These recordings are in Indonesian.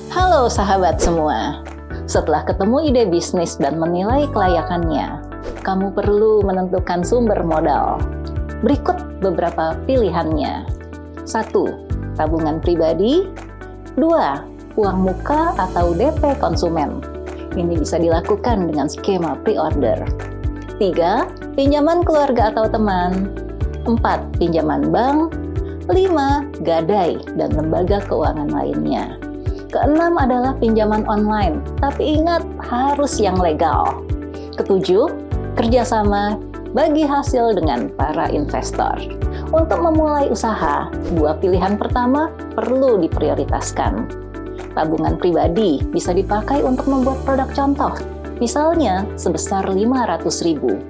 Halo sahabat semua, setelah ketemu ide bisnis dan menilai kelayakannya, kamu perlu menentukan sumber modal. Berikut beberapa pilihannya. 1. Tabungan pribadi. 2. Uang muka atau DP konsumen. Ini bisa dilakukan dengan skema pre-order. 3. Pinjaman keluarga atau teman. 4. Pinjaman bank. 5. Gadai dan lembaga keuangan lainnya. Keenam adalah pinjaman online, tapi ingat harus yang legal. Ketujuh, kerjasama bagi hasil dengan para investor. Untuk memulai usaha, dua pilihan pertama perlu diprioritaskan. Tabungan pribadi bisa dipakai untuk membuat produk contoh, misalnya sebesar 500.000.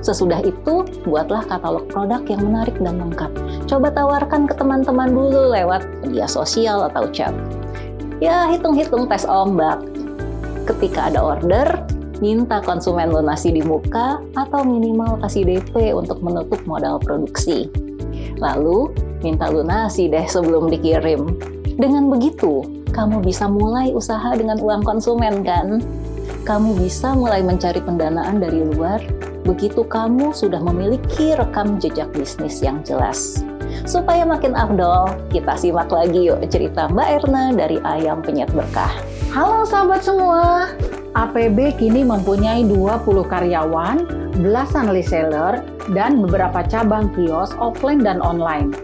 Sesudah itu, buatlah katalog produk yang menarik dan lengkap. Coba tawarkan ke teman-teman dulu lewat media sosial atau chat. Ya, hitung-hitung tes ombak. Ketika ada order, minta konsumen lunasi di muka atau minimal kasih DP untuk menutup modal produksi. Lalu, minta lunasi deh sebelum dikirim. Dengan begitu, kamu bisa mulai usaha dengan uang konsumen kan? Kamu bisa mulai mencari pendanaan dari luar, begitu kamu sudah memiliki rekam jejak bisnis yang jelas. Supaya makin afdol, kita simak lagi yuk cerita Mbak Erna dari Ayam Penyet Berkah. Halo sahabat semua, APB kini mempunyai 20 karyawan, belasan reseller, dan beberapa cabang kios offline dan online.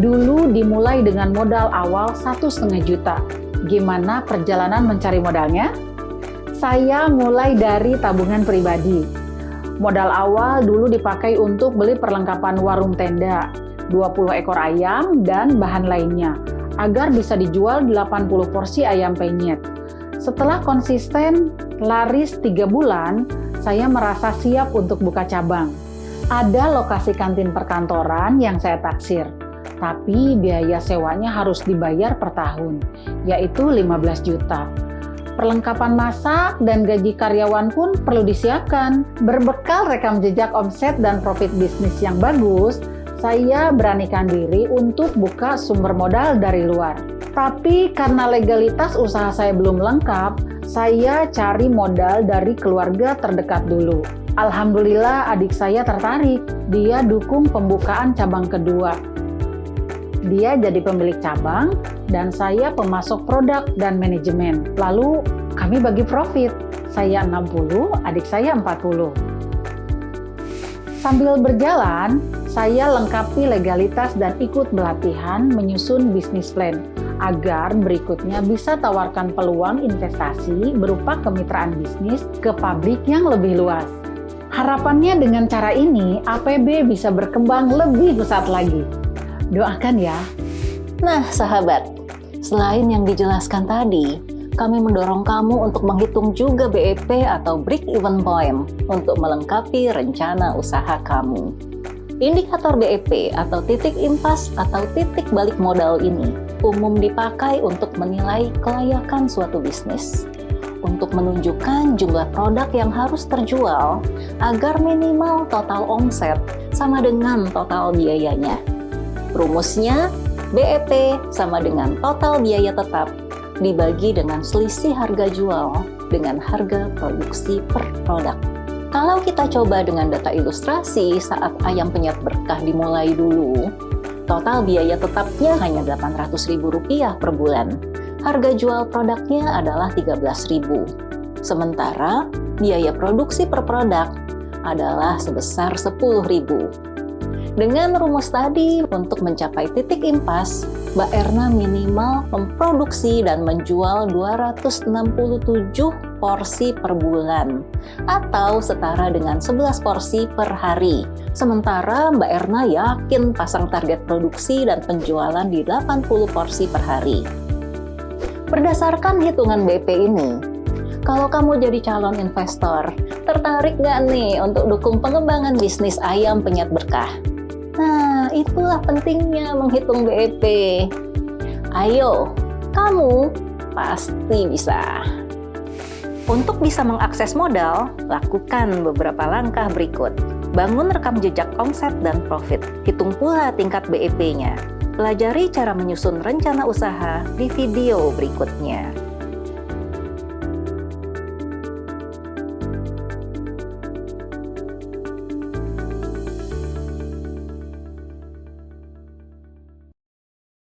Dulu dimulai dengan modal awal 1,5 juta. Gimana perjalanan mencari modalnya? Saya mulai dari tabungan pribadi. Modal awal dulu dipakai untuk beli perlengkapan warung tenda, 20 ekor ayam, dan bahan lainnya, agar bisa dijual 80 porsi ayam penyet. Setelah konsisten laris 3 bulan, saya merasa siap untuk buka cabang. Ada lokasi kantin perkantoran yang saya taksir, tapi biaya sewanya harus dibayar per tahun, yaitu 15 juta. Perlengkapan masak dan gaji karyawan pun perlu disiapkan. Berbekal rekam jejak omset dan profit bisnis yang bagus, saya beranikan diri untuk buka sumber modal dari luar. Tapi karena legalitas usaha saya belum lengkap, saya cari modal dari keluarga terdekat dulu. Alhamdulillah adik saya tertarik. Dia dukung pembukaan cabang kedua. Dia jadi pemilik cabang dan saya pemasok produk dan manajemen. Lalu kami bagi profit. Saya 60, adik saya 40. Sambil berjalan, saya lengkapi legalitas dan ikut pelatihan menyusun bisnis plan agar berikutnya bisa tawarkan peluang investasi berupa kemitraan bisnis ke publik yang lebih luas. Harapannya dengan cara ini, APB bisa berkembang lebih pesat lagi. Doakan ya. Nah, sahabat, selain yang dijelaskan tadi, kami mendorong kamu untuk menghitung juga BEP atau Break Even Point untuk melengkapi rencana usaha kamu. Indikator BEP atau titik impas atau titik balik modal ini umum dipakai untuk menilai kelayakan suatu bisnis, untuk menunjukkan jumlah produk yang harus terjual agar minimal total omset sama dengan total biayanya. Rumusnya, BEP sama dengan total biaya tetap dibagi dengan selisih harga jual dengan harga produksi per produk. Kalau kita coba dengan data ilustrasi saat Ayam Penyet Berkah dimulai dulu, total biaya tetapnya hanya Rp800.000 per bulan. Harga jual produknya adalah Rp13.000. Sementara biaya produksi per produk adalah sebesar Rp10.000. Dengan rumus tadi, untuk mencapai titik impas, Mbak Erna minimal memproduksi dan menjual 267 porsi per bulan, atau setara dengan 11 porsi per hari. Sementara Mbak Erna yakin pasang target produksi dan penjualan di 80 porsi per hari. Berdasarkan hitungan BP ini, kalau kamu jadi calon investor, tertarik nggak nih untuk dukung pengembangan bisnis Ayam Penyet Berkah? Nah, itulah pentingnya menghitung BEP. Ayo, kamu pasti bisa. Untuk bisa mengakses modal, lakukan beberapa langkah berikut. Bangun rekam jejak omset dan profit. Hitung pula tingkat BEP-nya. Pelajari cara menyusun rencana usaha di video berikutnya.